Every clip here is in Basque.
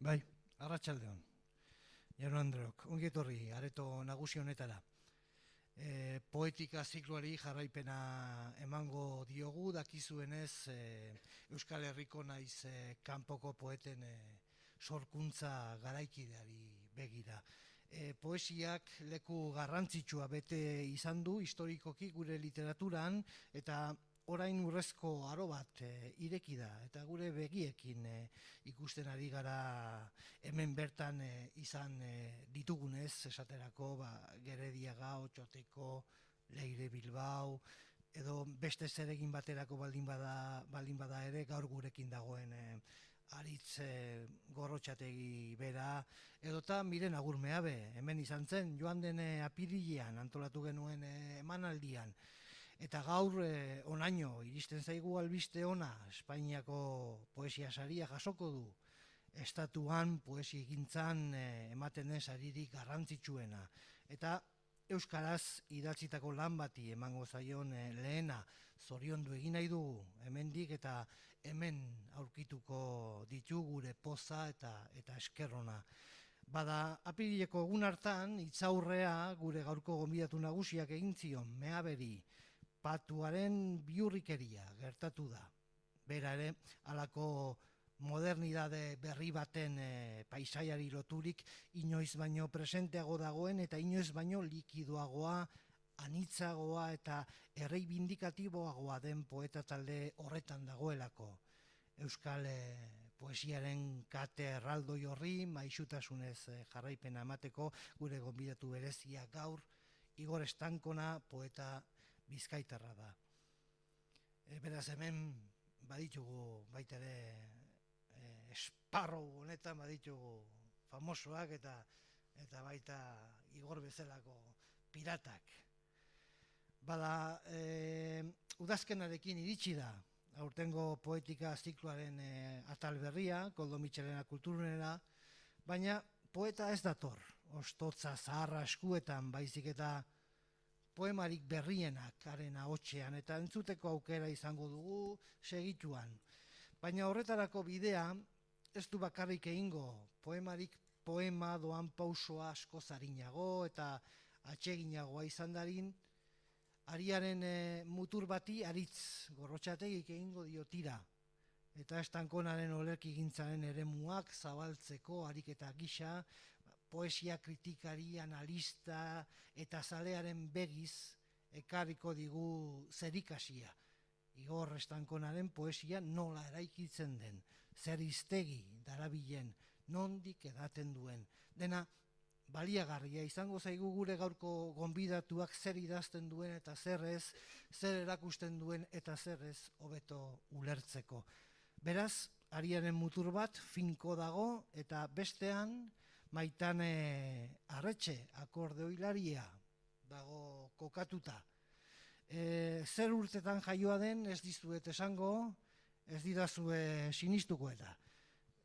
Bai, arratsaldeon. Jaun Andreok, ongi etorri areto nagusi honetara. Poetika zikloari jarraipena emango diogu, dakizuenez Euskal Herriko naiz kanpoko poeten sorkuntza garaikideari begira. Poesiak leku garrantzitsua bete izan du historikoki gure literaturan, eta orain urrezko aro bat ireki da, eta gure begiekin ikusten ari gara hemen bertan izan ditugunez, esaterako Gerediaga, Otxoteko, Leire Bilbao, edo beste zeregin baterako baldin bada ere gaur gurekin dagoen Aritz Gorrotxategi bera, edota Miren Agurmeabe, hemen izan zen, joan den apirilean antolatu genuen emanaldian. Eta gaur onaino iristen zaigu albiste ona, Espainiako poesia saria jasoko du. Estatuan poesia egintzan ematen den saririk garrantzitsuena. Eta euskaraz idatzitako lan bati emango zaion lehena zoriondu egin nahi dugu hemendik, eta hemen aurkituko ditu gure poza eta eskerrona. Bada, apirileko egun hartan, hitzaurrea gure gaurko gonbidatu nagusiak egin zion, Meaberi, patuaren biurrikeria gertatu da. Bera ere, halako modernidade berri baten paisaiari loturik inoiz baino presenteago dagoen, eta inoiz baino likidoagoa, anitzagoa eta erreibindikatiboagoa den poeta talde horretan dagoelako. Euskal poesiaren kate erraldoi horri maisutasunez jarraipena emateko gure gonbidatu berezia gaur Igor Estankona poeta bizkaitarra da. Beraz, hemen baditugu baita ere esparro honetan baditugu famosoak eta baita Igor bezalako piratak. Bada, udazkenarekin iritsi da aurtengo poetika zikloaren atal berria, Koldo Mitxelena kulturunera, baina poeta ez dator ostotza zaharra eskuetan, baizik eta poemarik berrienak haren ahotsean, eta entzuteko aukera izango dugu segituan. Baina horretarako bidea ez du bakarrik egingo, poemarik poema doan pausoa asko zarinago eta atseginagoa izan darin, ariaren mutur bati Aritz Gorrotxategik egingo dio tira, eta Estankonaren olerkigintzaren eremuak zabaltzeko ariketa gisa, poesia kritikari, analista eta zalearen begiz ekarriko digu zerikasia. Igor Estankonaren poesia nola eraikitzen den, zer hiztegi darabilen, nondik edaten duen. Dena baliagarria izango zaigu gure gaurko gonbidatuak zer idazten duen eta zer ez, zer erakusten duen eta zer ez hobeto ulertzeko. Beraz, ariaren mutur bat finko dago, eta bestean Maitane Arretxe akordeoilaria dago kokatuta. Zer urtetan jaioa den ez dizuet esango, ez didazue sinistuko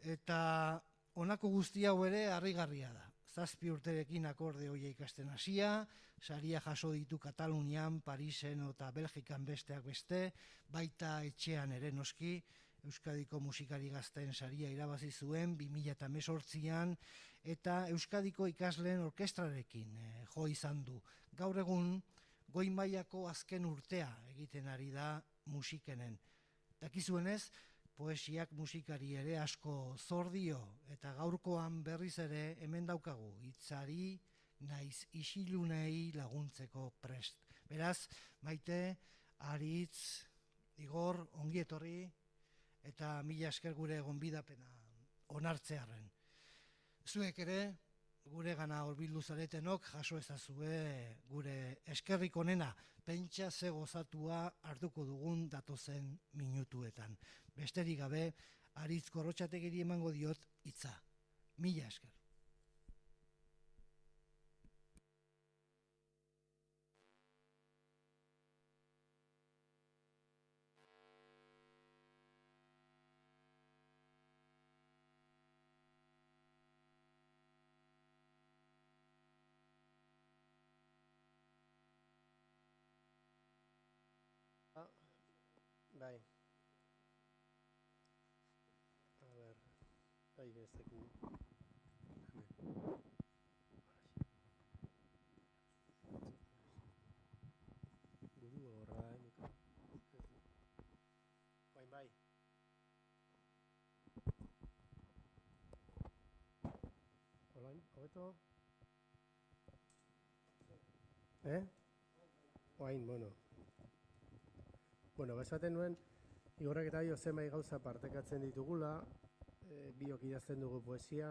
eta honako guzti hau ere harrigarria da. 7 urterekin akordeoia ikasten hasia, saria jaso ditu Katalunian, Parisen eta Belgikan besteak beste, baita etxean ere noski. Euskadiko musikari gazteen saria irabazi zuen 2018an, eta Euskadiko ikasleen orkestrarekin jo izan du. Gaur egun goi mailako azken urtea egiten ari da musikenen. Dakizuenez, poesiak musikari ere asko zor dio, eta gaurkoan berriz ere hemen daukagu hitzari naiz isilunei laguntzeko prest. Beraz, Maite, Aritz, Igor, ongi etorri, eta mila esker gure gonbidapena onartzearren. Zuek ere, gure gana hurbildu zaretenok jaso ezazue gure eskerrik onena, pentsa ze gozatua hartuko dugun datozen minutuetan. Besterik gabe, Aritz Gorrotxategiri emango diot hitza. Mila esker. Bai. A ber, bai ez dakit. Buru horra da, emiko. Oain bai. Olain, hobeto? Oain, bueno. Bueno, esaten nuen, Igorrek eta bio zenbait gauza partekatzen ditugula, biok idazten dugu poesia,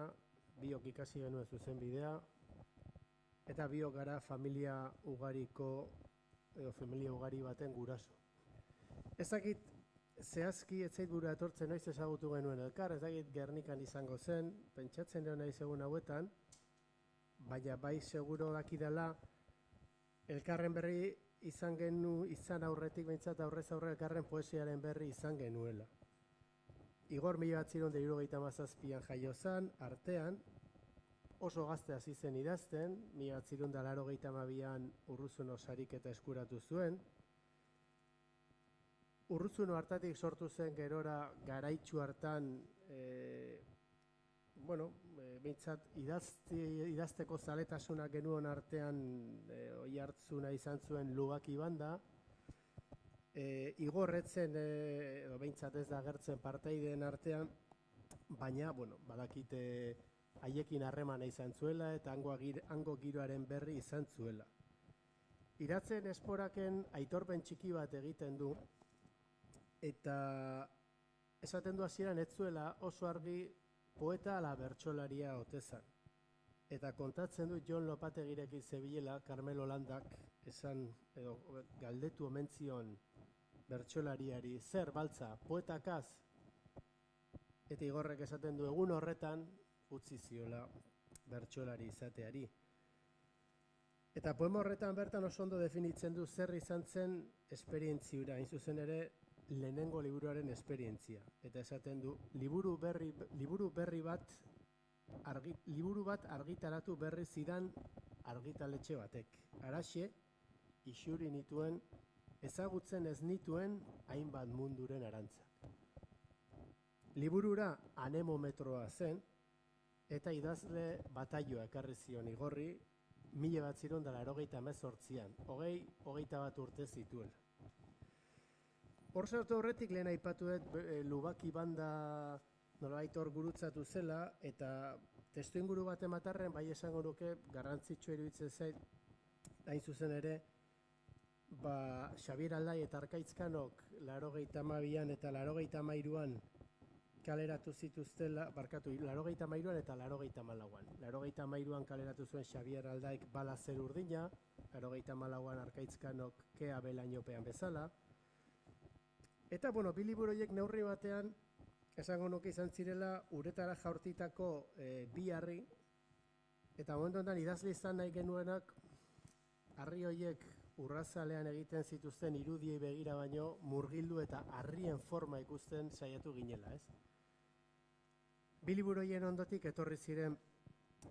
biok ikasi genuen zuzenbidea, eta biok gara familia ugariko, edo familia ugari baten guraso. Ez dakit, zehazki ez zait burua etortzen noiz ezagutu genuen elkar, ez dakit Gernikan izango zen, pentsatzen egon nahi egun hauetan, baina bai seguro dakidala, elkarren berri izan aurretik, behintzat aurrez aurre elkarren poesiaren berri izan genuela. Igor 1977an jaio zen, artean, oso gazte hasi zen idazten, 1982an Urruzuno sariketa eskuratu zuen. Urruzuno hartatik sortu zen gerora garaitsu hartan, behintzat idazteko zaletasuna genuen artean oi hartzuna izan zuen Lubaki banda. Igor etzen, edo behintzat ez da agertzen parteideen artean, baina, badakite haiekin harremana izan zuela eta hango giroaren berri izan zuela. Iratzen esporaken aitorpen txiki bat egiten du, eta esaten du hasieran ez zuela oso argi poeta ala bertsolaria ote zen. Eta kontatzen du Jon Lopategirekin zebilela Carmelo Landak esan, edo galdetu omen zion bertsolariari, zer baltza, poetakaz? Eta Igorrek esaten du egun horretan utzi ziola bertsolari izateari. Eta poema horretan bertan oso ondo definitzen du zer izan zen esperientziura, hain zuzen ere lehenengo liburuaren esperientzia. Eta esaten du, liburu bat argitaratu berri zidan argitaletxe batek. Haraxe, isuri nituen, ezagutzen ez nituen hainbat munduren arantzak. Liburura anemometroa zen, eta idazle bataioa ekarri zion Igorri, 1988an, 21 urte zituen. Hor sartu horretik lehen aipatu dut Lubaki banda nolabait hor gurutzatu zela, eta testu inguru bat ematarren bai esango nuke garrantzitsua iruditzen zait, hain zuzen ere, Xabier Aldai eta Arkaitzkanok 82an eta 83an kaleratu zituztela, 83an eta 84an. 83an kaleratu zuen Xabier Aldaik Bala zer urdina, 84an Arkaitzkanok Kea belainopean bezala. Eta, bi liburu horiek neurri batean, esango nuke izan zirela, uretara jaurtitako bi harri, eta momentu honetan idazle izan nahi genuenak, harri horiek urrazalean egiten zituzten irudiei begira baino, murgildu eta harrien forma ikusten saiatu ginela, ez? Bi liburu horien ondotik etorri ziren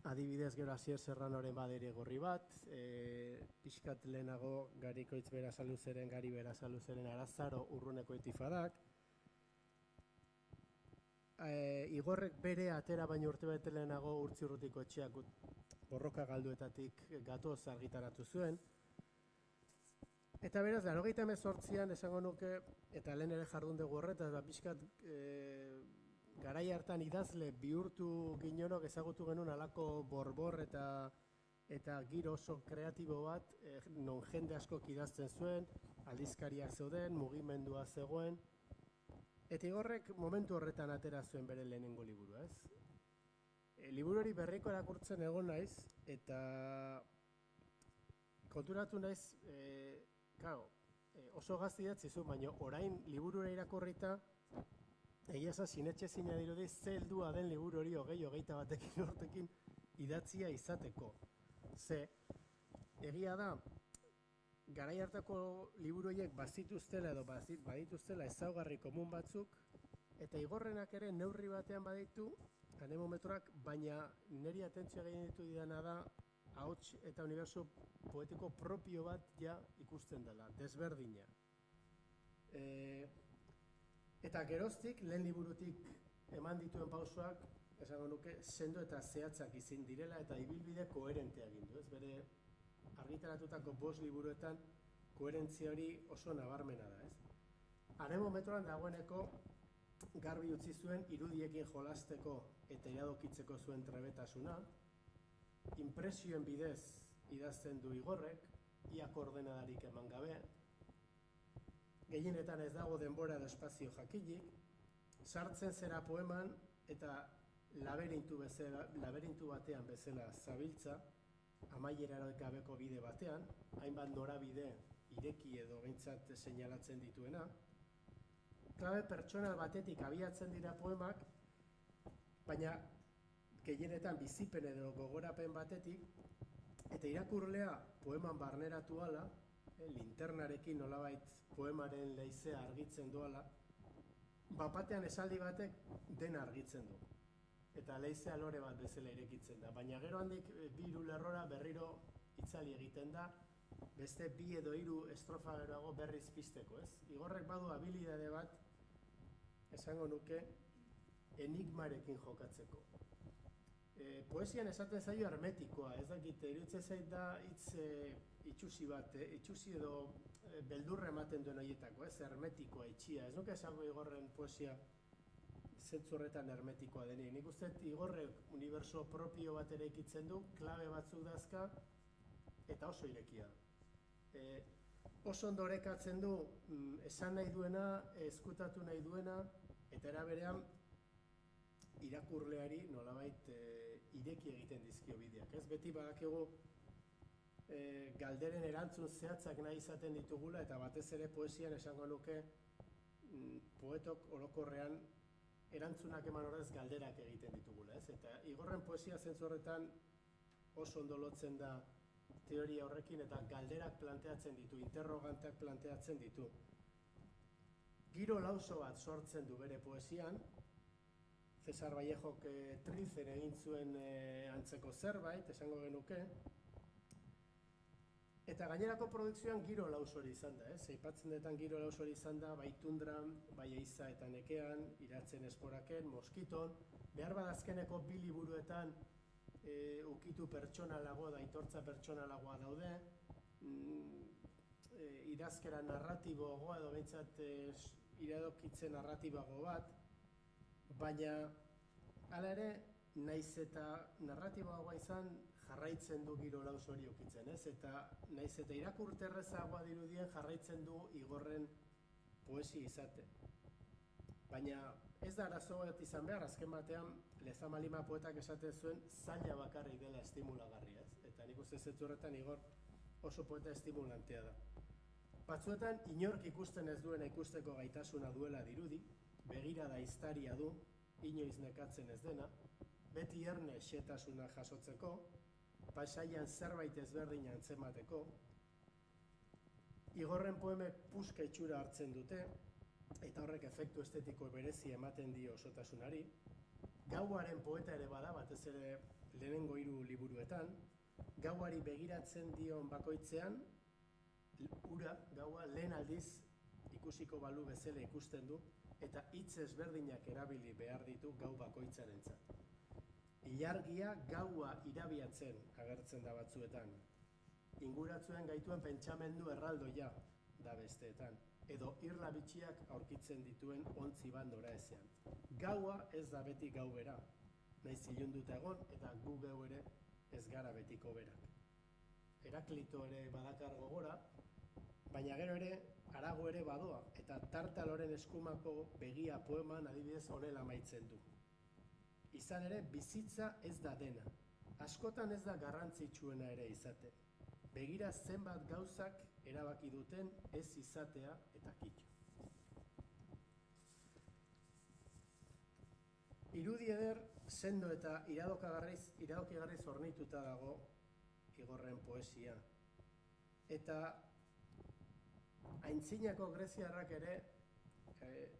adibidez gero Asier Serranoren Badere gorri bat, pixkat lehenago Garikoitz Berazaluzeren, Gari Berazaluzeren Arazaro urruneko etifadak. Igorrek bere atera baino urtebete lehenago Urtzirrutiko etxeak borroka galduetatik gatoz argitaratu zuen. Eta beraz, 98an esango nuke, eta lehen ere jardun dugu horretaz, pixkat garai hartan idazle bihurtu ginonok ezagutu genuen alako borbor eta giro oso kreatibo bat, non jende askok idazten zuen, aldizkariak zeuden, mugimendua zegoen, eta Igorrek momentu horretan atera zuen bere lehenengo liburua, ez? Liburu hori berriko erakurtzen egon naiz, eta konturatu naiz, oso gazte idatzi zuen, baina orain liburura irakurrita, egia esan sinetxezina dirudi ze heldua den liburu hori 20-21 urtekin idatzia izateko. Ze, egia da, garai hartako liburu horiek bazituztela edo badituztela ezaugarri komun batzuk, eta Igorrenak ere neurri batean baditu, anemometroak, baina niri atentzioa gehien ditu didana da, ahots eta uniberso poetiko propio bat ja ikusten dela, desberdina. Eta geroztik, lehen liburutik eman dituen pausoak, esango nuke, sendo eta zehatzak izin direla eta ibilbide koherentea egin du, ez? Bere argitaratutako 5 liburuetan koherentzia hori oso nabarmena da, ez? Haren momentuan dagoeneko garbi utzi zuen irudiekin jolasteko eta iradokitzeko zuen trebetasuna, inpresioen bidez idazten du Igorrek, ia koordenadarik eman gabe, gehienetan ez dago denbora edo espazio jakinik, sartzen zera poeman eta laberintu batean bezala zabiltza, amaierararik gabeko bide batean, hainbat norabide ireki edo behintzat seinalatzen dituena. Klabe pertsonal batetik abiatzen dira poemak, baina gehienetan bizipen edo gogorapen batetik, eta irakurlea poeman barneratu ala, linternarekin nolabait poemaren leizea argitzen duala, bapatean esaldi batek dena argitzen du. Eta leizea lore bat bezala irekitzen da. Baina gero handik 2 lerrora berriro itzali egiten da, beste 2 edo 3 estrofa geroago berriz pizteko, ez? Igorrek badu habilidade bat, esango nuke, enigmarekin jokatzeko. Poesian esaten zaio hermetikoa, ez dakit, iruditzen zait da hitz itxusi bat, itxusi edo beldurra ematen duen horietako, ez, hermetikoa, itxia. Ez nuke esango Igorren poesia zentzu horretan hermetikoa denik. Nik uste Igorrek uniberso propio bat eraikitzen du, klabe batzuk dazka, eta oso irekia. Oso ondo orekatzen du esan nahi duena, ezkutatu nahi duena, eta era berean irakurleari nolabait ireki egiten dizkio bideak. Ez beti badakigu galderen erantzun zehatzak nahi izaten ditugula, eta batez ere poesian esango nuke poetok orokorrean erantzunak eman horrez galderak egiten ditugula, ez? Eta Igorren poesia zentzu horretan oso ondo lotzen da teoria horrekin eta galderak planteatzen ditu, interroganteak planteatzen ditu. Giro lauso bat sortzen du bere poesian, Cesar Vallejok Trilzen egin zuen antzeko zerbait, esango genuke, eta gainerako produkzioan giro lausori izan da, ez? Aipatzen detan giro lausori izan da, bai tundran, bai eiza eta nekean, iratzen esporaken, moskiton, behar badazkeneko 2 liburuetan ukitu pertsonalago da, aitortza pertsonalagoa daude, idazkera narratiboagoa edo behintzat iradokitzen narratibago bat, baina hala ere, naiz eta narratiboagoa izan jarraitzen du giro laus hori ukitzen, ez? Eta naiz eta irakurte errezagoa dirudien jarraitzen du Igorren poesia izate. Baina ez da arazo bat izan behar, azken batean Lezama Lima poetak esaten zuen zaila bakarrik dela estimulagarria, ez? Eta nik uste zetzu horretan Igor oso poeta estimulantea da. Batzuetan inork ikusten ez duena ikusteko gaitasuna duela dirudi, begirada iztaria du, inoiz nekatzen ez dena, beti erne xetasuna jasotzeko, pasaian zerbait ezberdina antzemateko. Igorren poemek puska itxura hartzen dute, eta horrek efektu estetiko berezi ematen dio osotasunari. Gauaren poeta ere bada, batez ere lehenengo 3 liburuetan, gauari begiratzen dion bakoitzean, ura, gaua, lehen aldiz ikusiko balu bezala ikusten du, eta hitz ezberdinak erabili behar ditu gau bakoitzarentzat. Ilargia gaua irabiatzen agertzen da batzuetan. Inguratzuen gaituen pentsamendu erraldoia da besteetan. Edo irla bitxiak aurkitzen dituen ontzi bat noraezean. Gaua ez da beti gau bera. Naiz ilunduta egon eta gu geu ere ez gara betiko berak. Heraklito ere badakar gogora, baina gero ere harago ere badoa, eta Tartaloren eskumako begia poeman adibidez honela amaitzen du. Izan ere, bizitza ez da dena. Askotan ez da garrantzitsuena ere izate. Begira zenbat gauzak erabaki duten ez izatea eta kitxo. Irudi eder, sendo eta iradokigarriz hornituta dago Igorren poesia. Eta aintzinako greziarrak ere,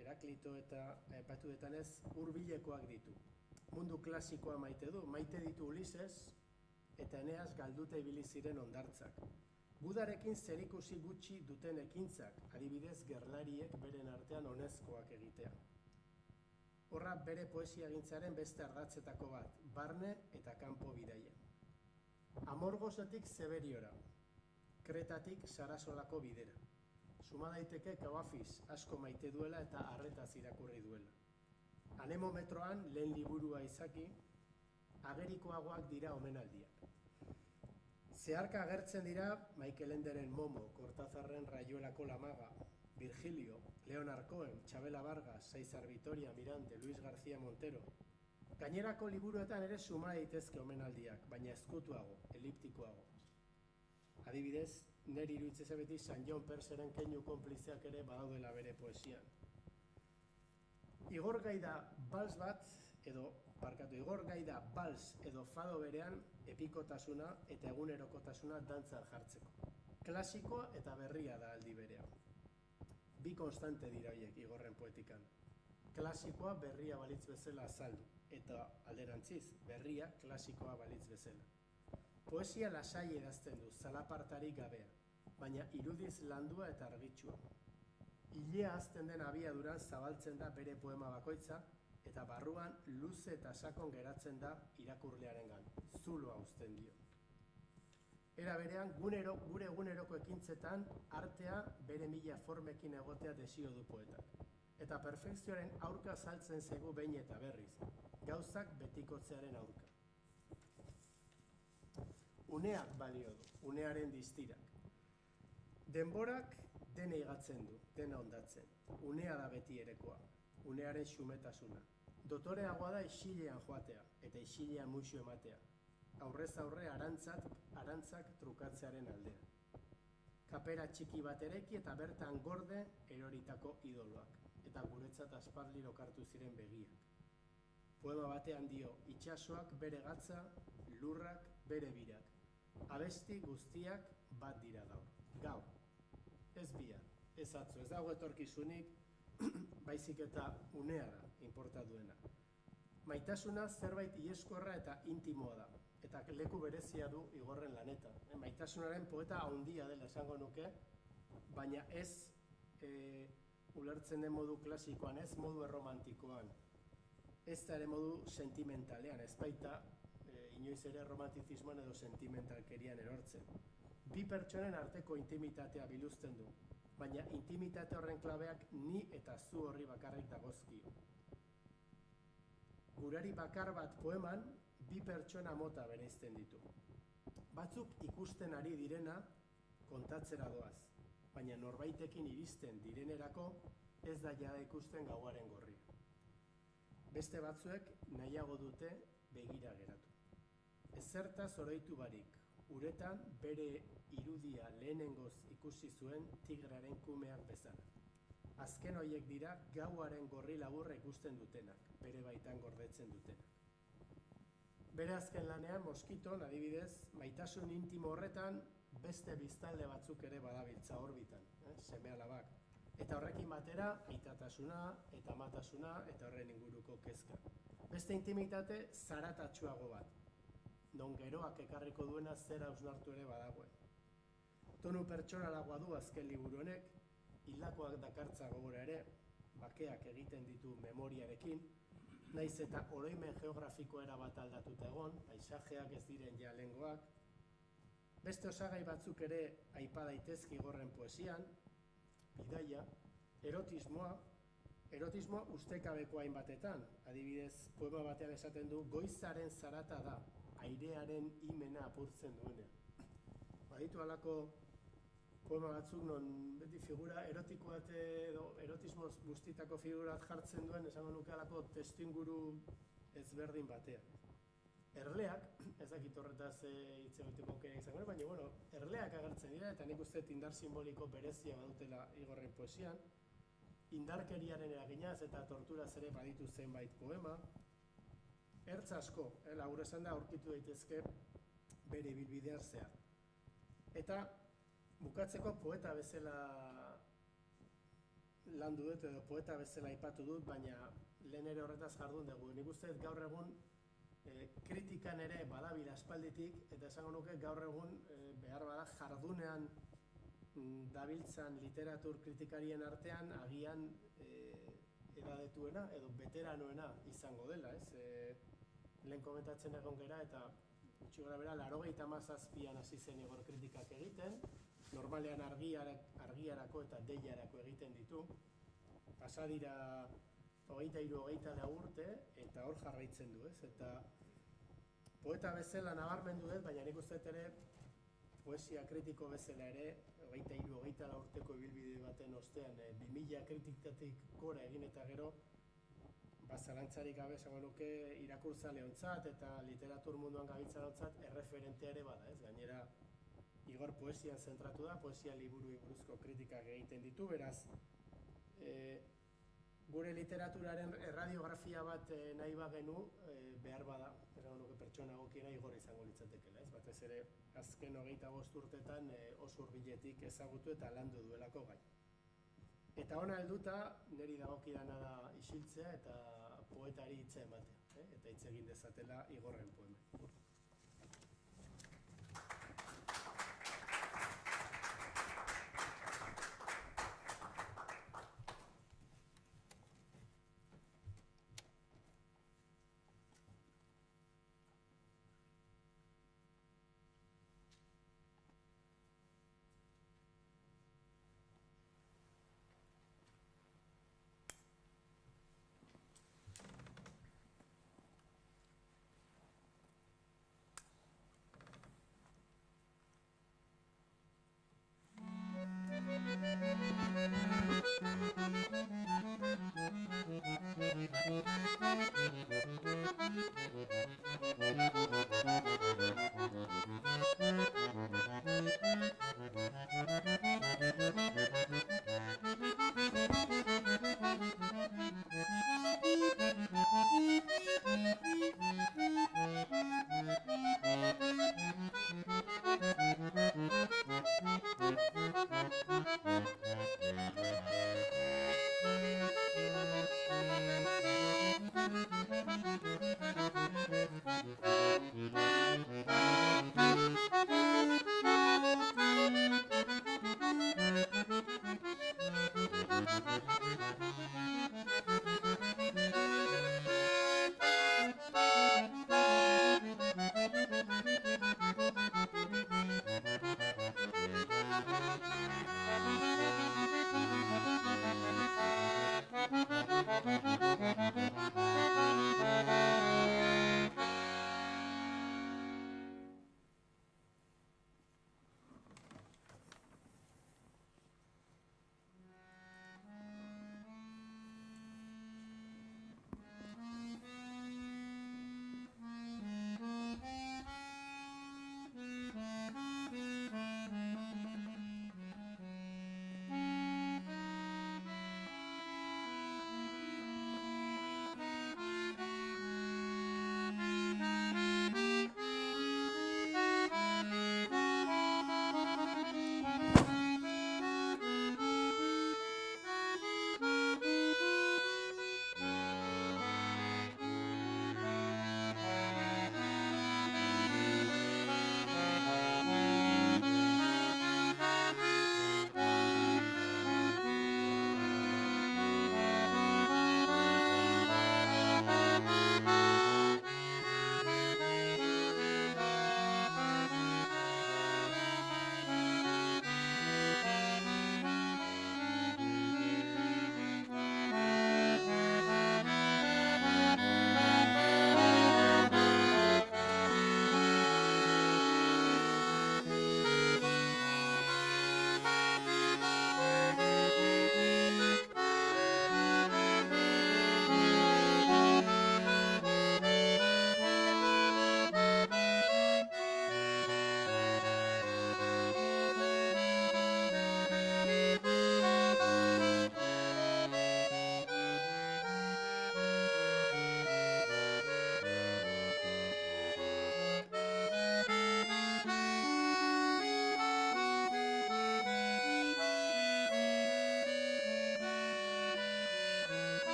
Heraklito eta aipatu detanez, hurbilekoak ditu. Mundu klasikoa maite du, maite ditu Ulises, eta Eneas galduta ibili ziren hondartzak. Budarekin zerikusi gutxi duten ekintzak, adibidez gerlariek beren artean honezkoak egitea. Horra bere poesia gintzaren beste ardatzetako bat, barne eta kanpo bidaia. Amorgosotik Zeberiora, Kretatik Sarasolako bidera. Suma daiteke Kawafis asko maite duela eta harretaz irakurri duela. Anemometroan lehen liburua izaki, agerikoagoak dira omenaldiak. Zeharka agertzen dira Michael Enderen Momo, Cortázarren Rayuelako Lamaga, Virgilio, Leonard Cohen, Txabela Vargas, César Vitoria, Mirante, Luis García Montero. Gainerako liburuetan ere suma daitezke omenaldiak, baina ezkutuago, eliptikoago. Adibidez, neri iruditzen beti San John Perseren keinu konplizeak ere badaudela bere poesian. Igor Gaida bals edo fado berean epikotasuna eta egunerokotasuna dantzan jartzeko. Klasikoa eta berria da aldi berean. Bi konstante dira horiek Igorren poetikan. Klasikoa berria balitz bezala azaldu, eta alderantziz, berria klasikoa balitz bezala. Poesia lasai idazten du, zalapartarik gabea, baina irudiz landua eta argitsua. Ilea hazten den abiaduran zabaltzen da bere poema bakoitza, eta barruan luze eta sakon geratzen da irakurlearengan, zuloa uzten dio. Era berean, gure eguneroko ekintzetan artea bere mila formekin egotea desio du poetak. Eta perfekzioaren aurka saltzen zegu behin eta berriz, gauzak betikotzearen aurka. Uneak balio du, unearen distirak. Denborak dena igatzen du, dena ondatzen. Unea da beti erekoa, unearen xumetasuna. Dotoreagoa da isilean joatea, eta isilean muixu ematea. Aurrez aurre arantzak trukatzearen aldea. Kapera txiki bat eraiki eta bertan gorde eroritako idoloak, eta guretzat aspaldi lokartu ziren begiak. Poema batean dio, itsasoak bere gatza, lurrak bere birak. Abesti guztiak bat dira gaur. Gaur. Ez bihar, ez atzo, ez dago etorkizunik, baizik eta unea da, inporta duena. Maitasuna zerbait ieskorra eta intimoa da, eta leku berezia du Igorren lanetan. Maitasunaren poeta handia dela esango nuke, baina ez ulertzen den modu klasikoan, ez modu erromantikoan, ez da ere modu sentimentalean, ez baita inoiz ere romantizismoan edo sentimentalkerian erortzen. Bi pertsonen arteko intimitatea biluzten du, baina intimitate horren klabeak ni eta zu horri bakarrik dagozkio. Gurari bakar bat poeman, bi pertsona mota bereizten ditu. Batzuk ikusten ari direna kontatzera doaz, baina norbaitekin iristen direnerako ez da jada ikusten gauaren gorria. Beste batzuek nahiago dute begira geratu. Ezertaz oroitu barik, uretan bere irudia lehenengoz ikusi zuen tigraren kumeak bezala. Azken horiek dira gauaren gorri laburra ikusten dutenak, bere baitan gordetzen dutenak. Bere azken lanean, Moskiton, adibidez, maitasun intimo horretan beste biztanle batzuk ere badabiltza orbitan, seme-alabak. Eta horrekin batera, aitatasuna eta amatasuna eta horren inguruko kezka. Beste intimitate zaratatsuago bat, non geroak ekarriko duena zera hausnartu ere badagoen. Tonu pertsonalagoa du azken liburu honek, hildakoak dakartza gogora ere, bakeak egiten ditu memoriarekin, naiz eta oroimen geografiko erabat aldatuta egon, paisajeak ez diren ja lehengoak. Beste osagai batzuk ere aipa daitezke Igorren poesian, bidaia, erotismoa ustekabeko hainbatetan, adibidez, poema batean esaten du, goizaren zarata da, airearen himena apurtzen duenean. Baditu halako poema batzuk non beti figura erotiko bat edo erotismoz guztitako figurat jartzen duen, esango nuke halako testuinguru ezberdin batean. Erleak, ez dakit horretaz hitz egiteko aukera izango, baina bueno, erleak agertzen dira eta nik uste indar simboliko berezia badutela Igorren poesian. Indarkeriaren eraginaz eta torturaz ere baditu zenbait poema. Ertz asko, labur esan da, aurkitu daitezke bere ibilbidean zehar. Eta bukatzeko poeta bezala landu dut edo poeta bezala aipatu dut, baina lehen ere horretaz jardun dugu. Nik uste gaur egun kritikan ere badabila aspalditik, eta esango nuke gaur egun behar bada jardunean dabiltzan literatur kritikarien artean agian edadetuena edo veteranoena izango dela, ez? Lehen komentatzen egon gera eta gutxi gora bera, 97an hasi zen Igor kritikak egiten, normalean argiarako eta deiarako egiten ditu, pasa dira 23-24 urte eta hor jarraitzen du, ez? Eta poeta bezala nabarmendu dut, baina nik uste ere poesia kritiko bezala ere 23-24 urteko ibilbide baten ostean 2000 kritikatik gora egin eta gero zalantzarik gabe esango nuke irakurtzaleontzat eta literatur munduan gabiltzanontzat erreferentea ere bada, ez? Gainera Igor poesian zentratu da, poesia liburuei buruzko kritikak egiten ditu, beraz gure literaturaren erradiografia bat nahi bagenu behar bada, esango nuke pertsona egokiena Igor izango litzatekeela, ez? Batez ere azken 25 urtetan oso hurbiletik ezagutu eta landu duelako gai. Eta ona helduta, niri dagokidana da isiltzea eta poetari hitza ematea, eta hitz egin dezatela Igorren poema.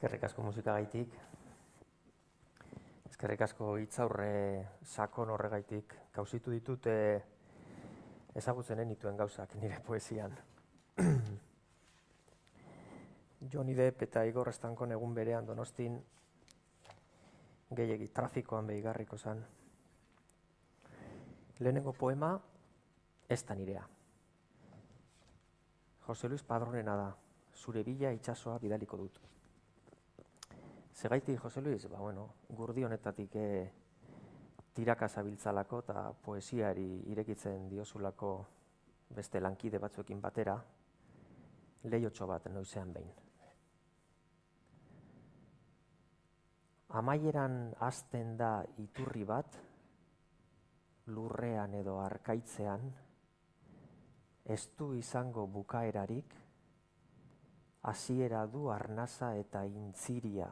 Eskerrik asko musikagaitik. Eskerrik asko hitzaurre sakon horregaitik. Kauzitu ditut ezagutzen nituen gauzak nire poesian. Johnny Depp eta Igor Estankon egun berean Donostin gehiegi trafikoan behigarriko zen. Lehenengo poema ez da nirea. Jose Luis Padronena da, zure bila itsasoa bidaliko dut. Zegaitik, Jose Luis, gurdi honetatik tiraka zabiltzalako eta poesiari irekitzen diozulako beste lankide batzuekin batera, lehiotxo bat noizean behin. Amaieran hasten da iturri bat, lurrean edo arkaitzean, ez du izango bukaerarik, hasiera du arnasa eta intziria,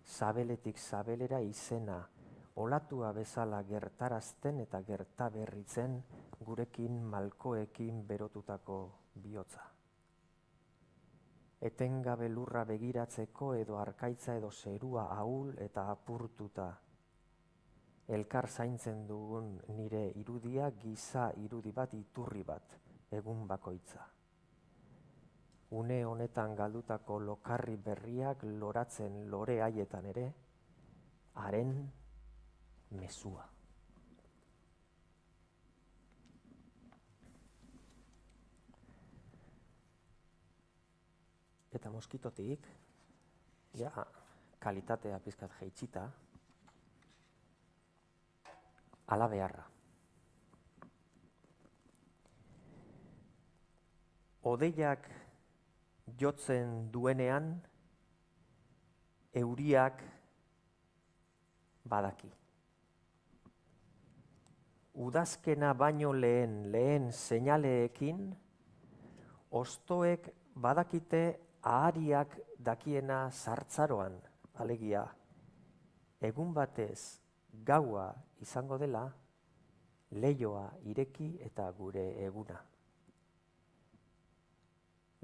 sabeletik sabelera izena, olatua bezala gertarazten eta gertaberritzen gurekin malkoekin berotutako bihotza. Etengabe lurra begiratzeko edo arkaitza edo zerua ahul eta apurtuta. Elkar zaintzen dugun nire irudia giza irudi bat iturri bat, egun bakoitza. Une honetan galdutako lokarri berriak loratzen lore haietan ere, haren mezua. Eta moskitotik, kalitatea pizkat jeitsita, ala beharra. Odeiak jotzen duenean, euriak badaki. Udazkena baino lehen seinaleekin, ostoek badakite ahariak dakiena sartzaroan, alegia, egun batez gaua izango dela, leihoa ireki eta gure eguna.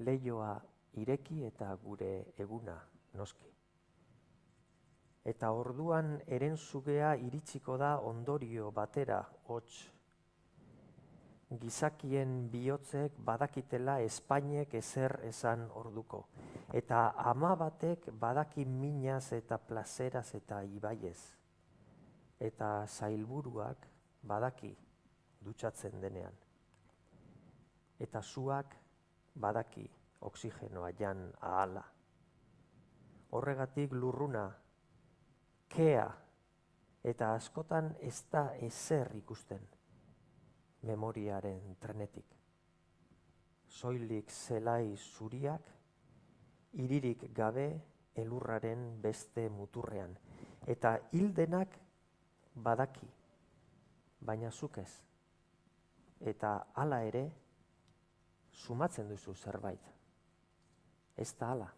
Leihoa ireki eta gure eguna, noski. Eta orduan herenzugea iritsiko da ondorio batera, hots. Gizakien bihotzek badakitela Espainek ezer esan orduko. Eta ama batek badaki minaz eta plazeraz eta ibaiez. Eta zailburuak badaki dutxatzen denean. Eta zuak badaki oksigenoa jan ahala. Horregatik lurruna, kea, eta askotan ez da ezer ikusten memoriaren trenetik. Soilik zelai zuriak, iririk gabe elurraren beste muturrean. Eta hildenak badaki, baina zuk ez. Eta hala ere, sumatzen duzu zerbait. Ez da hala.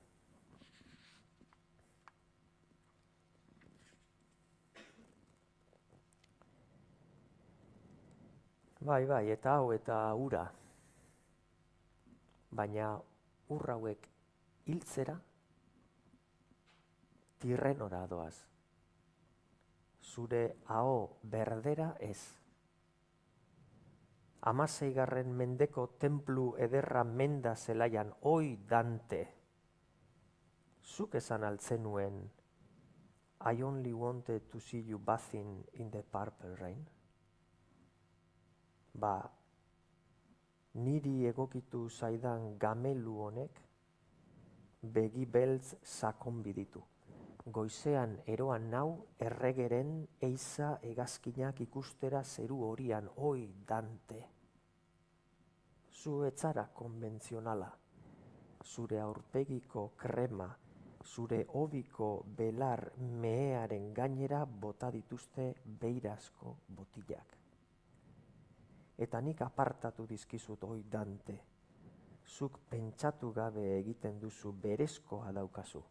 Bai, eta hau eta ura. Baina ur hauek hiltzera, Tirrenora doaz. Zure aho berdera ez. 16. mendeko tenplu ederra menda zelaian, oi Dante. Zuk esan altzenuen, I only wanted to see you bathing in the purple rain. Niri egokitu zaidan gamelu honek, begi beltz sakon biditu. Goizean eroan nau erregeren eiza hegazkinak ikustera zeru horian, oi Dante. Zu etzara konbentzionala, zure aurpegiko krema, zure hobiko belar mehearen gainera bota dituzte beirazko botilak. Eta nik apartatu dizkizut oi Dante, zuk pentsatu gabe egiten duzu berezkoa daukazu.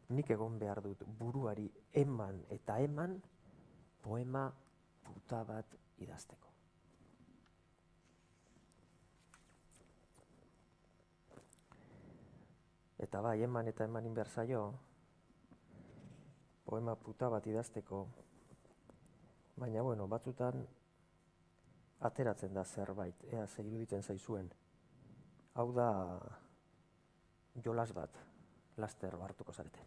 Nik egon behar dut buruari eman eta eman poema puta bat idazteko. Eta bai, eman eta eman inbertzaio, poema puta bat idazteko, baina, bueno, batzutan ateratzen da zerbait, ea ze iruditzen zaizuen. Hau da jolas bat, laster hartuko zarete.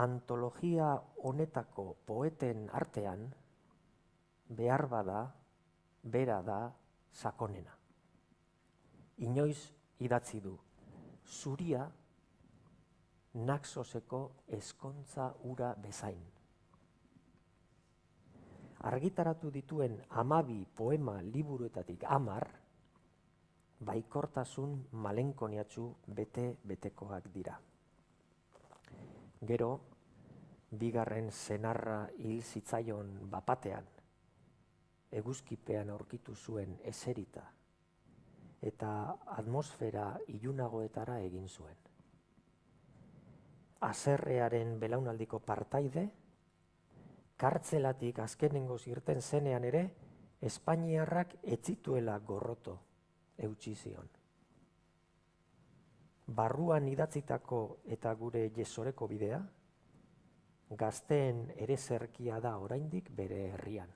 Antologia honetako poeten artean, behar bada, bera da sakonena. Inoiz idatzi du, zuria Naxoseko ezkontza ura bezain. Argitaratu dituen 12 poema liburuetatik 10, baikortasun malenkoniatsu bete-betekoak dira. Gero, bigarren senarra hil zitzaion bapatean, eguzkipean aurkitu zuen eserita, eta atmosfera ilunagoetara egin zuen. Haserrearen belaunaldiko partaide, kartzelatik azkenengoz irten zenean ere, Espainiarrak ez zituela gorroto eutsi zion. Barruan idatzitako eta gure jesoreko bidea, gazteen erezerkia da oraindik bere herrian.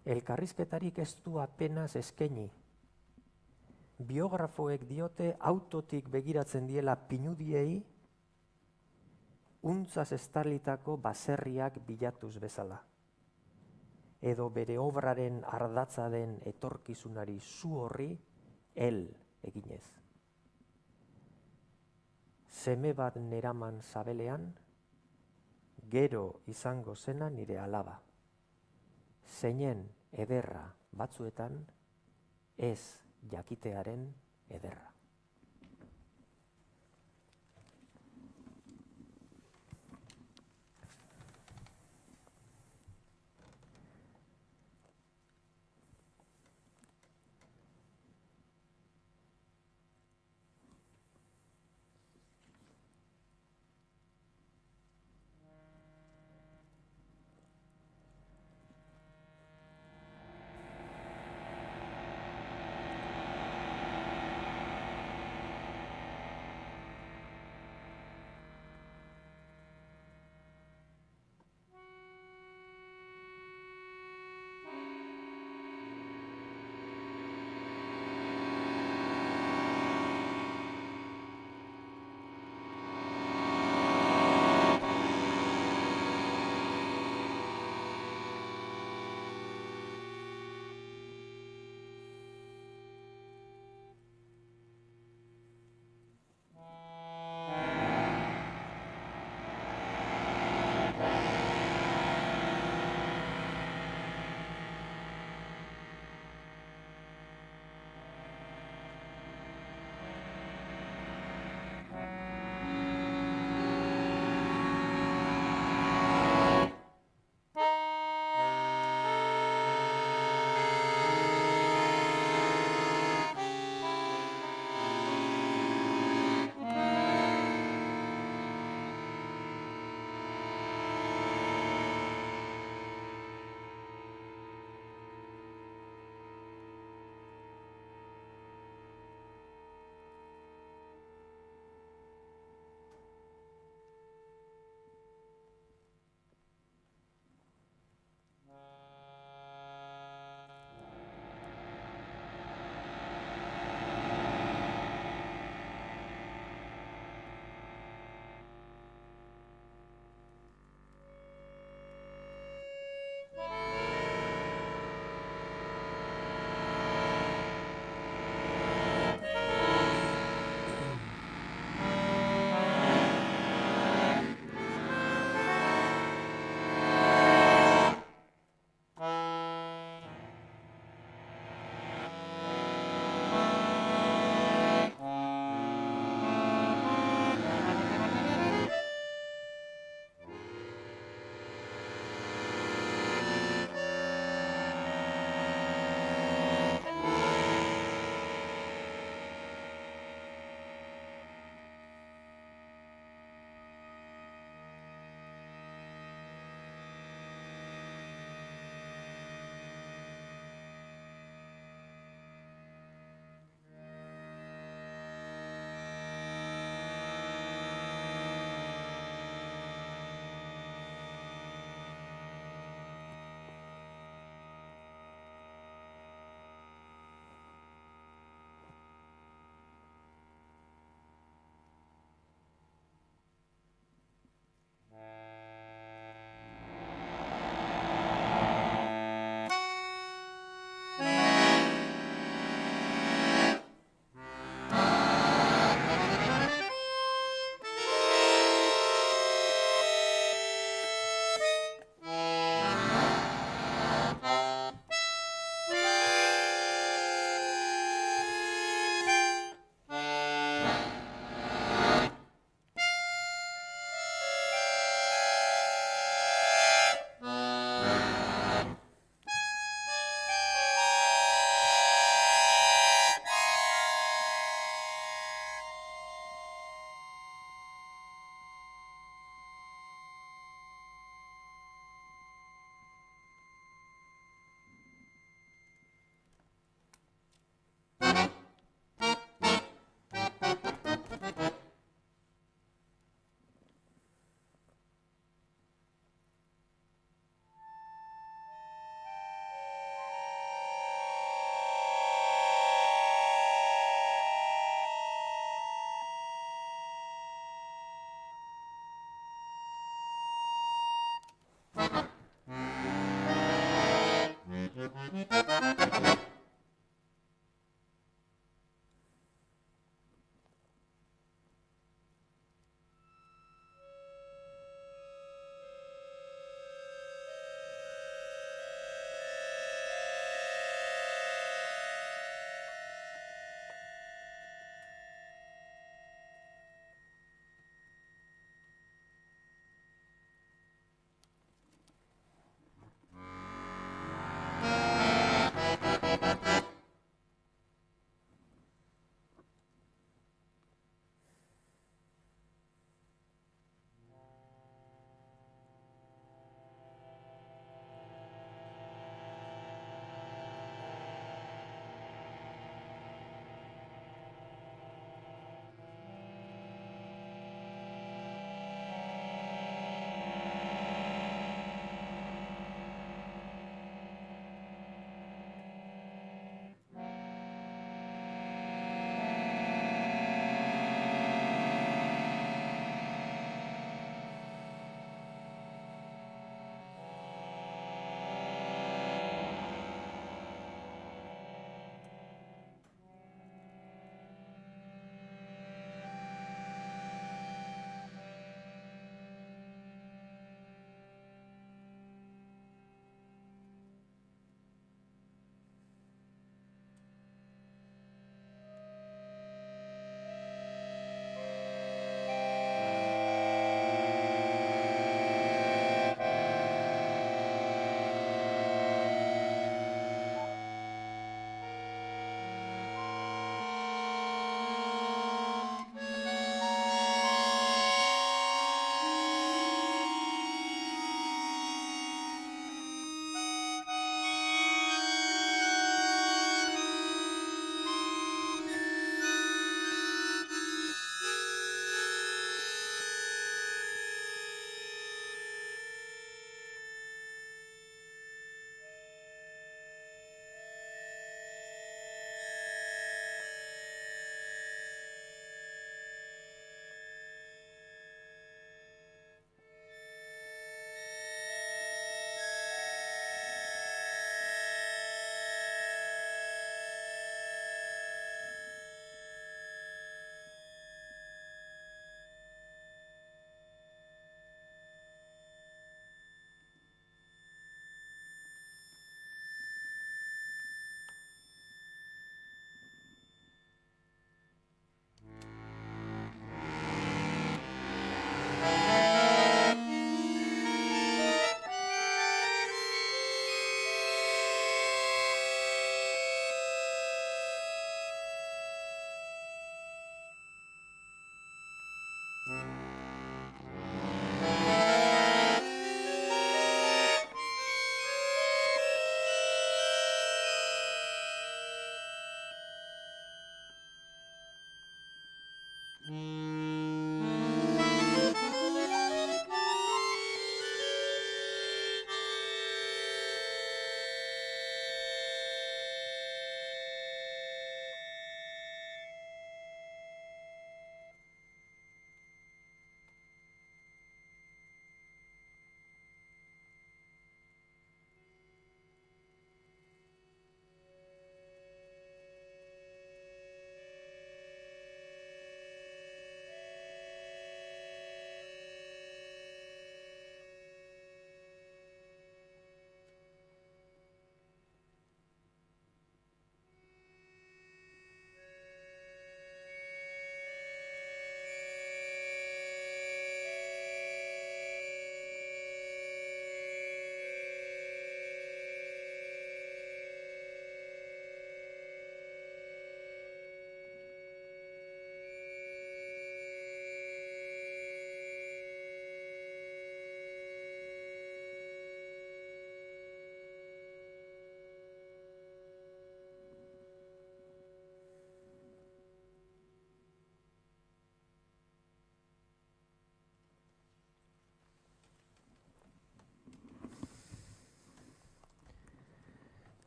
Elkarrizketarik ez du apenas eskaini. Biografoek diote autotik begiratzen diela pinudiei, untzaz estalitako baserriak bilatuz bezala. Edo bere obraren ardatza den etorkizunari zu horri hel eginez. Seme bat neraman sabelean, gero izango zena nire alaba. Zeinen ederra batzuetan, ez jakitearen ederra.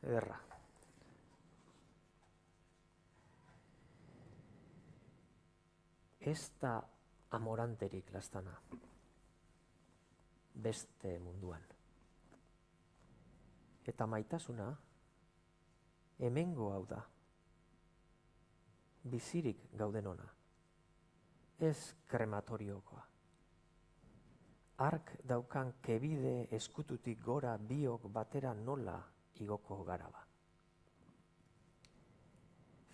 ederra. Ez da amoranterik lastana, beste munduan. Eta maitasuna hemengo hau da. Bizirik gauden ona. Ez krematoriokoa. Ark daukan kebide eskututik gora biok batera nola igoko gara ba.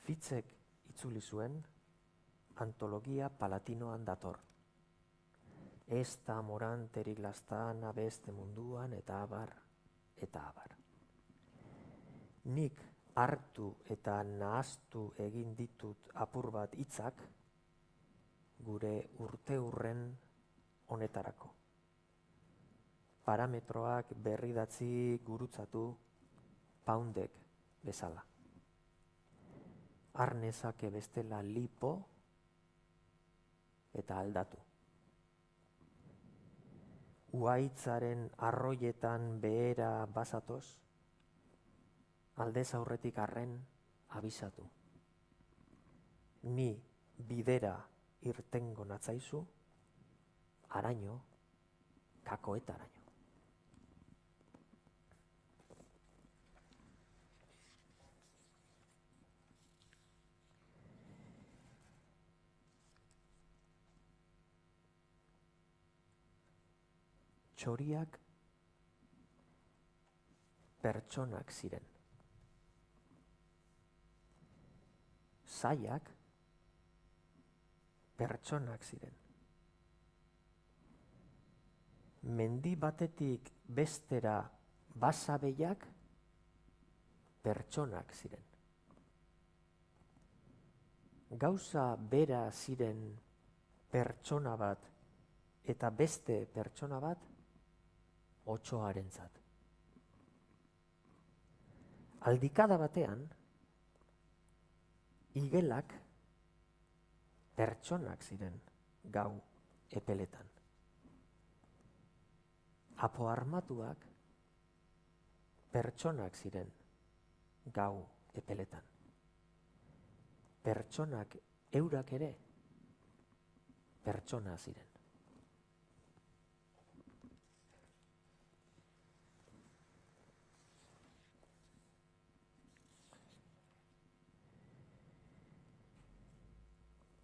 Fitzek itzuli zuen, antologia palatinoan dator. Ez da moranterik lastana beste munduan eta abar, eta abar. Nik hartu eta nahaztu egin ditut apur bat hitzak gure urteurren honetarako. Parametroak berridatzi gurutzatu poundek bezala. Arnezake bestela lipo eta aldatu. Uhaitzaren arroietan behera bazatoz, aldez aurretik arren abisatu. Ni bidera irtengo natzaizu, araño, kakoeta araño. Txoriak pertsonak ziren. Zaiak pertsonak ziren. Mendi batetik bestera basabeiak pertsonak ziren. Gauza bera ziren pertsona bat eta beste pertsona bat otsoarentzat. Aldikada batean, igelak pertsonak ziren gau epeletan. Apo armatuak pertsonak ziren gau epeletan. Pertsonak eurak ere pertsona ziren.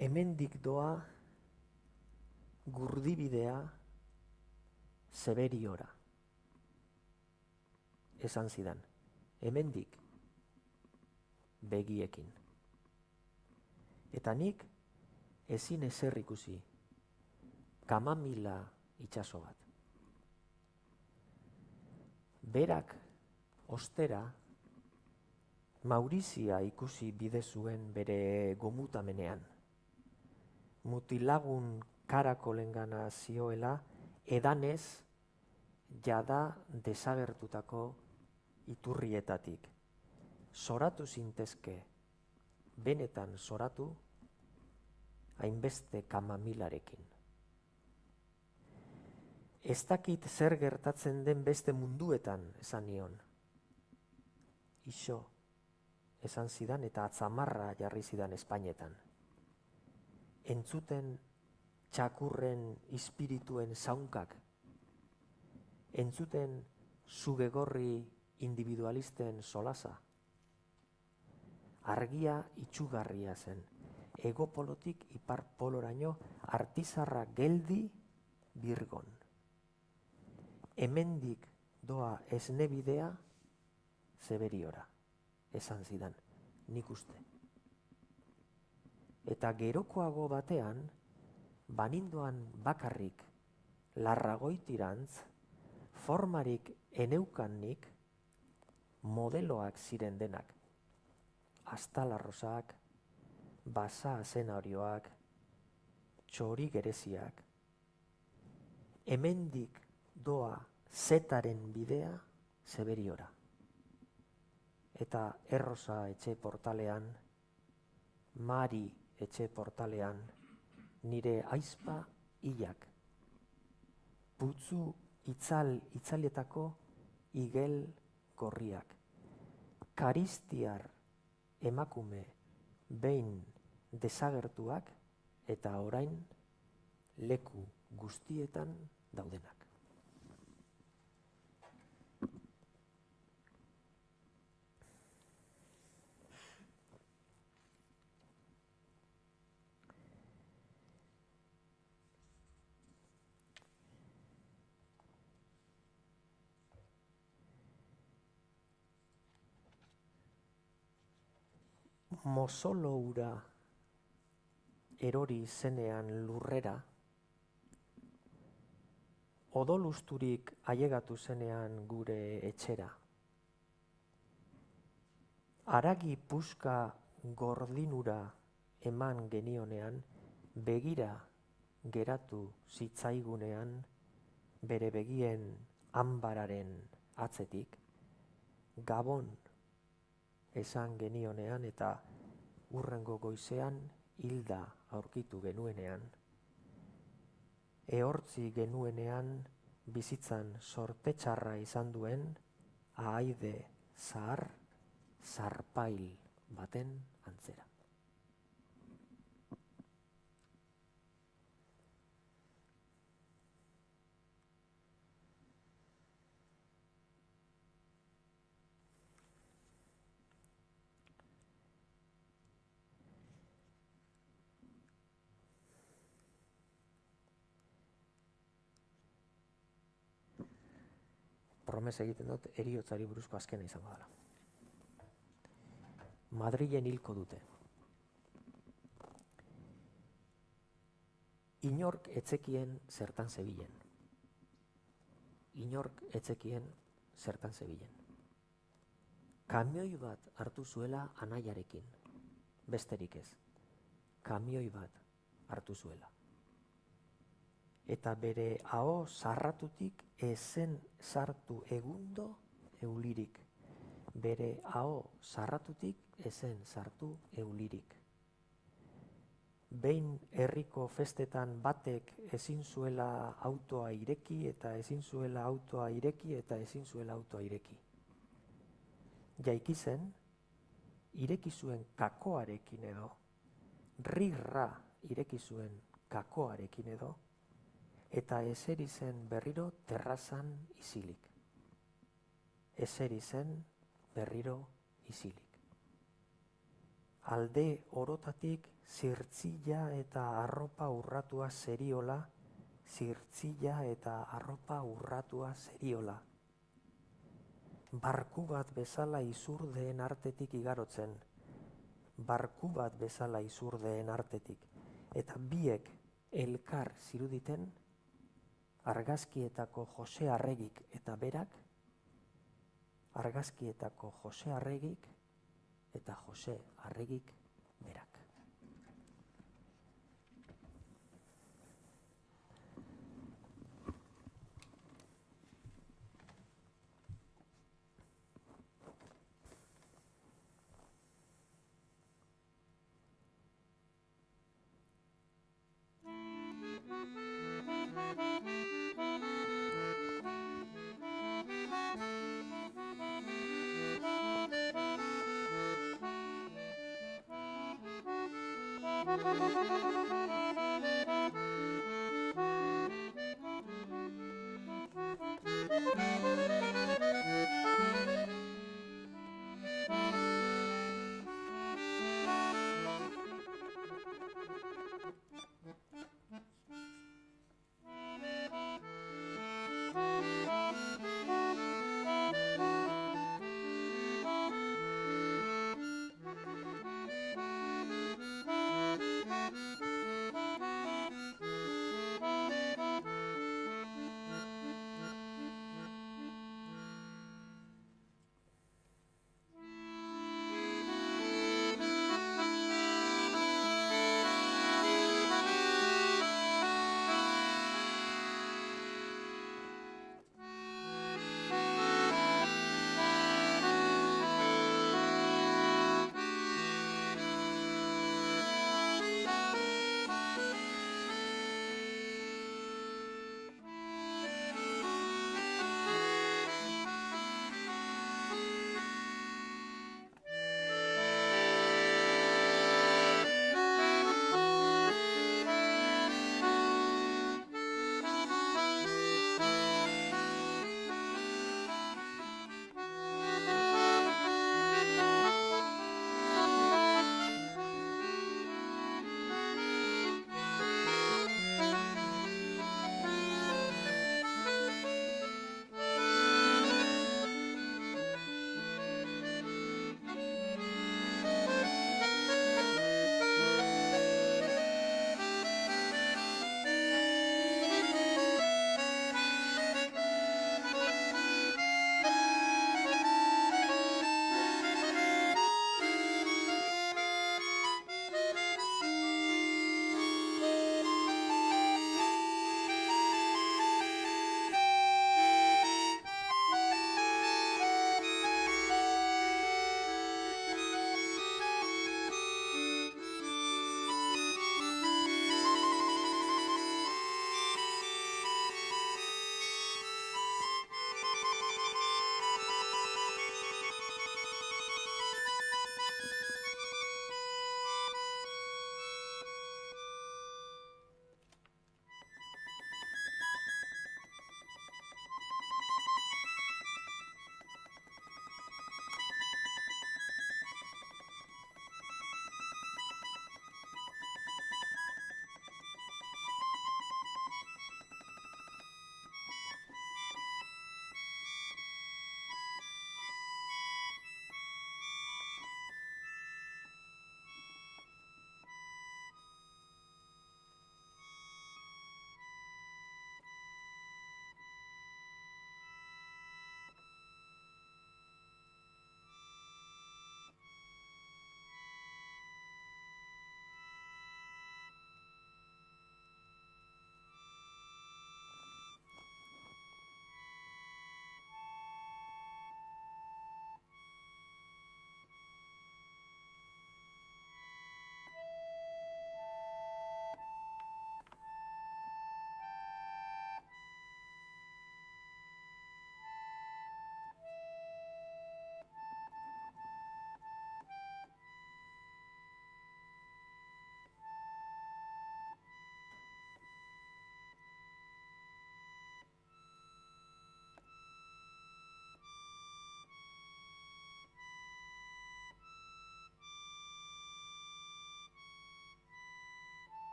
Hemendik doa gurdibidea Zeberiora. Esan zidan, hemendik begiekin. Eta nik ezin ezer ikusi, kamamila itsaso bat. Berak ostera Maurizia ikusi bide zuen bere gomutamenean. Mutilagun karakolengana zioela, edanez jada desagertutako iturrietatik. Zoratu zintezke, benetan zoratu, hainbeste kamamilarekin. Ez dakit zer gertatzen den beste munduetan, esan nion. Ixo, esan zidan eta atzamarra jarri zidan Espainetan. Entzuten txakurren ispirituen zaunkak, entzuten zugegorri individualisten solasa. Argia itxugarria zen, egopolotik ipar poloraino artizarra geldi birgon. Hemendik doa esnebidea Zeberiora, esan zidan, nik uste. Eta gerokoago batean, banindoan bakarrik Larragoitirantz, formarik eneukannik modeloak ziren denak. Astalarrosak, basa zenarioak, txori gereziak. Hemendik doa zetaren bidea Zeberiora. Eta Errosa etxe portalean, Mari etxe portalean, nire aizpa hilak. Putzu itzalietako igel gorriak. Karistiar emakume behin desagertuak eta orain leku guztietan daudenak. mozolo ura erori zenean lurrera, odolusturik ailegatu zenean gure etxera. Haragi puska gordinura eman genionean, begira geratu zitzaigunean, bere begien anbararen atzetik, Gabon esan genionean eta hurrengo goizean hilda aurkitu genuenean, ehortzi genuenean bizitzan sorte txarra izan duen ahaide zahar zarpail baten antzera. Promesa egiten dut, heriotzari buruzko azkena izango dela. Madrilen hilko dute. Inork etzekien zertan zebilen. Inork etzekien zertan zebilen. Kamioi bat hartu zuela anaiarekin, besterik ez. Kamioi bat hartu zuela. Eta bere aho zarratutik ezen sartu egundo eulirik. Bere aho zarratutik ezen sartu eulirik. Behin herriko festetan batek ezin zuela autoa ireki eta ezin zuela autoa ireki eta ezin zuela autoa ireki. Jaiki zen, ireki zuen kakoarekin edo, rirra ireki zuen kakoarekin edo, eta eseri zen berriro terrazan isilik. Eseri zen berriro isilik. Alde orotatik zirtzila eta arropa urratua zeriola, zirtzila eta arropa urratua zeriola. Barku bat bezala izurdeen artetik igarotzen, barku bat bezala izurdeen artetik, eta biek elkar ziruditen, argazkietako Jose Arregik eta berak, argazkietako Jose Arregik eta Jose Arregik berak.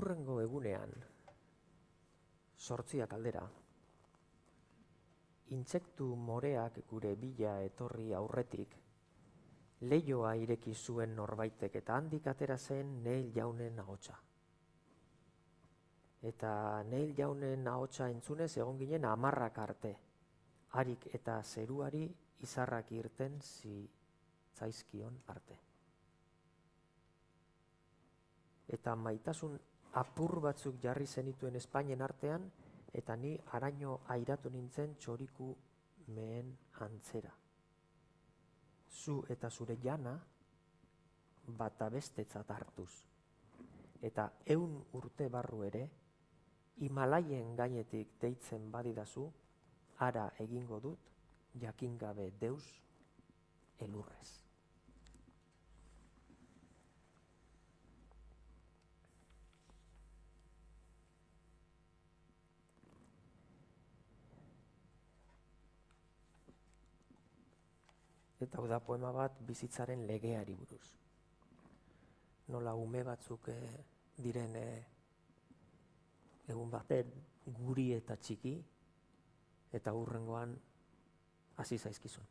Hurrengo egunean, 8 aldera, intsektu moreak gure bila etorri aurretik, leihoa ireki zuen norbaitek eta handik atera zen Neil jaunen ahotsa. Eta Neil jaunen ahotsa entzunez egon ginen 10 arte, harik eta zeruari izarrak irten zitzaizkion arte. Eta maitasun apur batzuk jarri zenituen Espainien artean, eta ni haraino airatu nintzen txoriku mehen antzera. Zu eta zure jana bata bestetzat hartuz. Eta 100 urte barru ere, Himalaien gainetik deitzen badidazu, hara egingo dut, jakin gabe deus elurrez. Eta hau da poema bat bizitzaren legeari buruz. Nola ume batzuk diren egun baten guri eta txiki, eta hurrengoan hasi zaizkizun.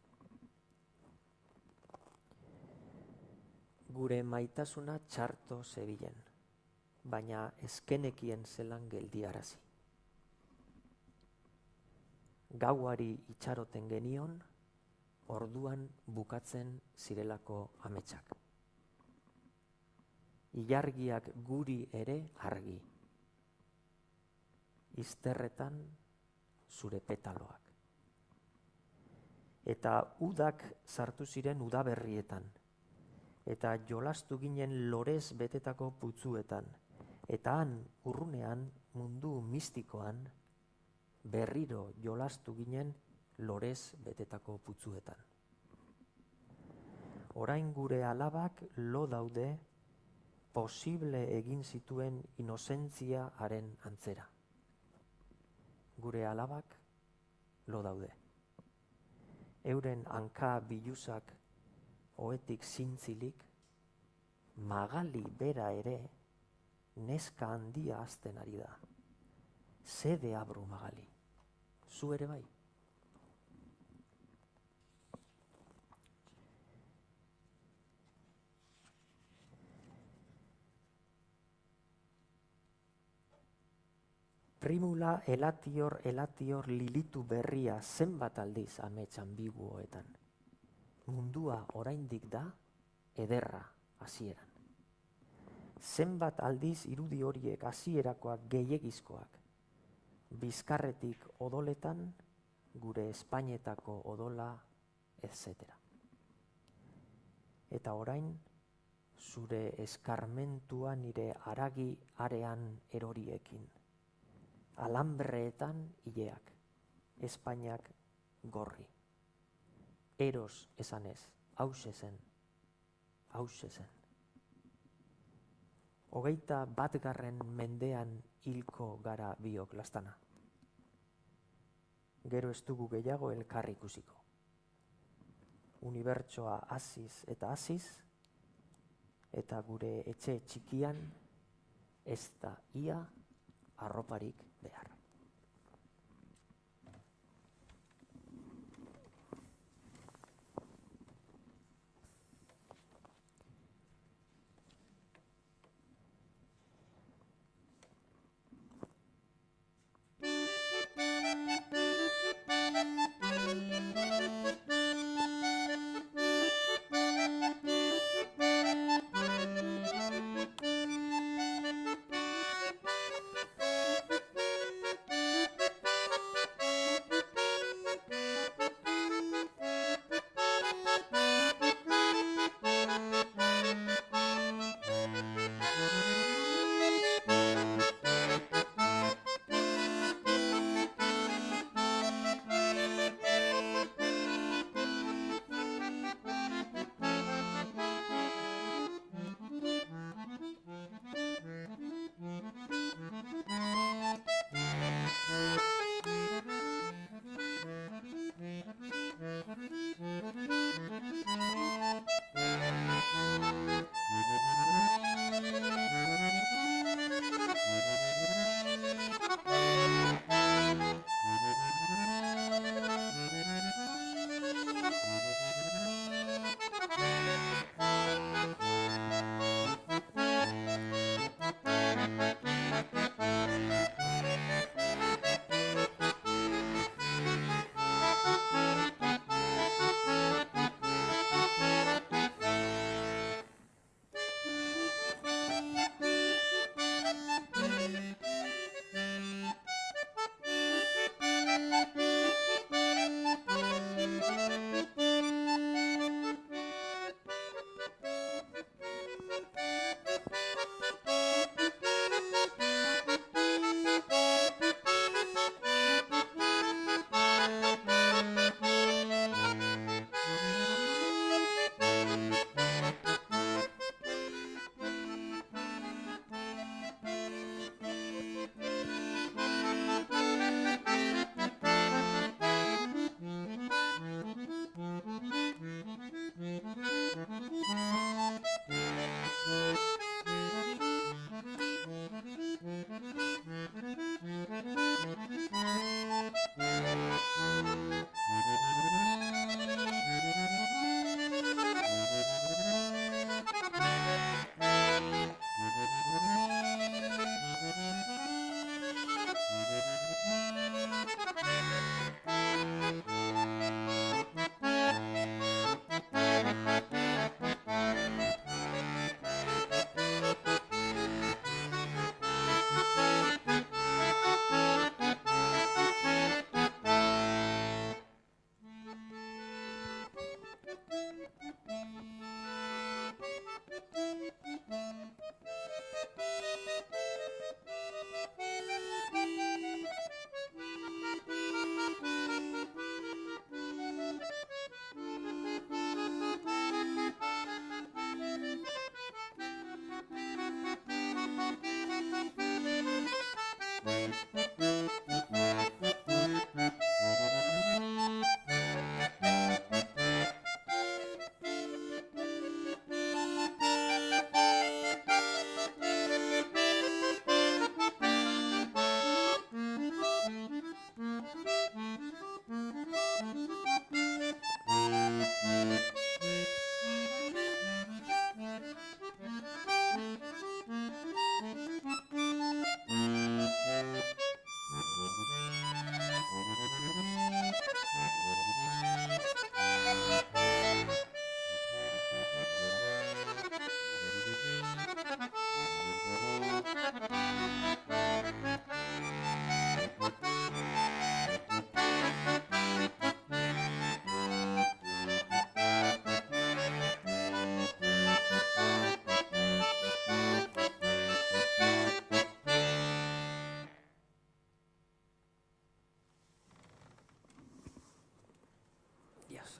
Gure maitasuna txarto zebilen, baina ezkenekien zelan geldiarazi. Gauari itxaroten genion, orduan bukatzen zirelako ametsak. Ilargiak guri ere argi. Izterretan zure petaloak. Eta udak sartu ziren udaberrietan. Eta jolastu ginen lorez betetako putzuetan. Eta han urrunean mundu mistikoan berriro jolastu ginen lorez betetako putzuetan. Orain gure alabak lo daude posible egin zituen inozentzia haren antzera. Gure alabak lo daude. Euren hanka biluzak ohetik zintzilik, Magali bera ere neska handia hazten ari da. Ze deabru Magali, zu ere bai. Primula elatior lilitu berria zenbat aldiz amets ambiguoetan. Mundua oraindik da ederra hasieran. Zenbat aldiz irudi horiek hasierakoak gehiegizkoak. Bizkarretik odoletan, gure Espainetako odola, etc. Eta orain, zure eskarmentua nire haragi arean eroriekin. Alambreetan hileak, Espainiak gorri. Eros esanez, hauxe zen. 21. mendean hilko gara biok lastana. Gero ez dugu gehiago elkar ikusiko. Unibertsoa hasiz eta hasiz, eta gure etxe txikian ez da ia arroparik behar.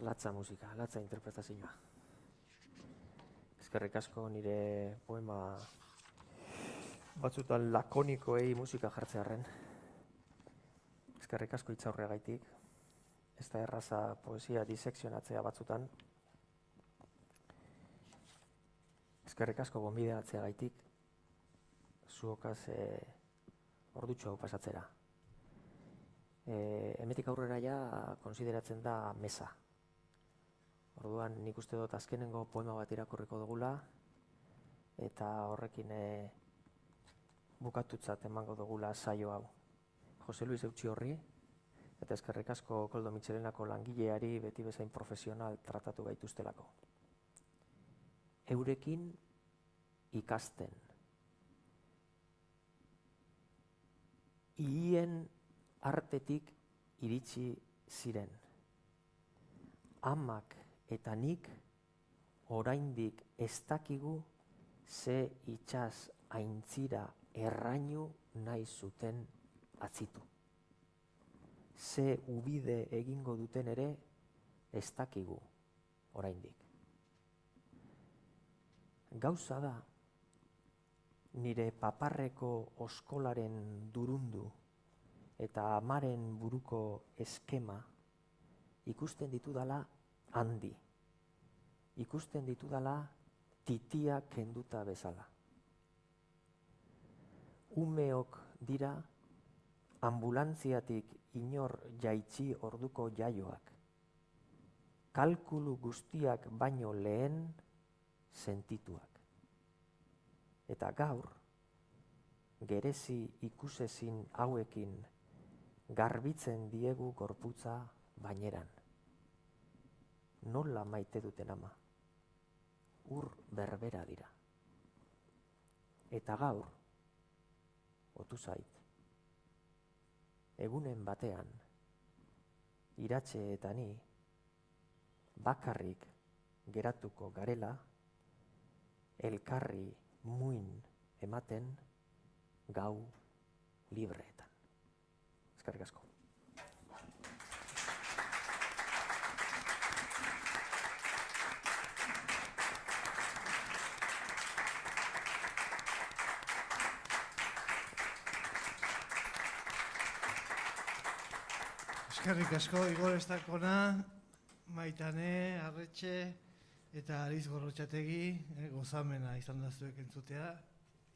latza musika, latza interpretazioa. Eskerrik asko nire poema batzutan lakonikoei musika jartzearren. Eskerrik asko hitzaurreagaitik. Ez da erraza poesia disekzionatzea batzutan. Eskerrik asko gonbidatzeagaitik. Zuokaz ordutxo hau pasatzera. Hemetik aurrera ja konsideratzen da mesa. Orduan nik uste dut azkenengo poema bat irakurriko dugula eta horrekin bukatutzat emango dugula saio hau. Jose Luis Eutxiorri eta eskerrik asko Koldo Mitxelenako langileari beti bezain profesional tratatu gaituztelako. Eurekin ikasten. Ihien artetik iritsi ziren. Amak eta nik oraindik ez dakigu ze itsas aintzira errainu nahi zuten atzitu. Ze ubide egingo duten ere ez dakigu oraindik. Gauza da, nire paparreko oskolaren durundu eta amaren buruko eskema ikusten ditudala handi. Ikusten ditudala titia kenduta bezala. Umeok dira ambulantziatik inor jaitsi orduko jaioak. Kalkulu guztiak baino lehen sentituak. Eta gaur, gerezi ikusezin hauekin garbitzen diegu gorputza baineran. Nola maite duten ama? Ur berbera dira. Eta gaur, otu zait, egunen batean, iratxe eta ni, bakarrik geratuko garela, elkarri muin ematen gau libreetan. Eskerrik asko. Eskerrik asko, Igor Estakona, Maitane, Arretxe eta Ariz Gorrotxategi, gozamena izan da zuek entzutea.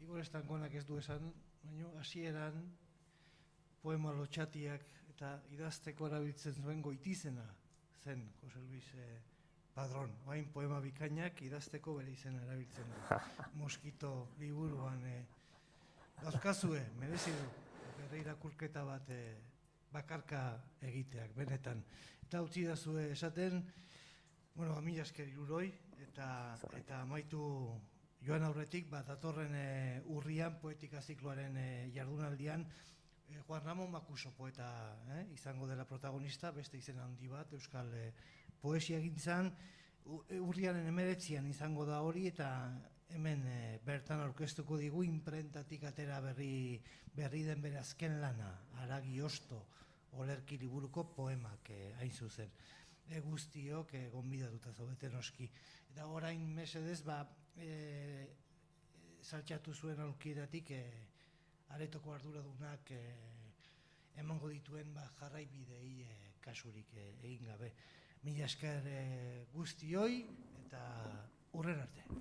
Igor Estakonak ez du esan, baina hasieran poema lotxatiak eta idazteko erabiltzen zuen goitizena zen Jose Luis Padrón. Oain poema bikainak idazteko bere izena erabiltzen du. Moskito liburuan dauzkazue, merezi du, bere irakurketa bat bakarka egiteak, benetan. Eta utzi da zue esaten, bueno, mila esker hiruroi, eta amaitu joan aurretik, datorren urrian, poetika zikloaren jardunaldian, Juan Ramon Makuso poeta izango dela protagonista, beste izen handi bat, euskal poesia gintzan, urriaren 19an izango da hori, eta hemen bertan aurkeztuko digu inprentatik atera berri den bere azken lana, Haragi Osto, olerki liburuko poemak hain zuzen. Guztiok gonbidatuta zaudete noski. Eta orain mesedez, saltxatu zuen aurkieratik aretoko arduradunak emango dituen jarraibidei kasurik egin gabe. Mila esker guztioi eta hurren arte.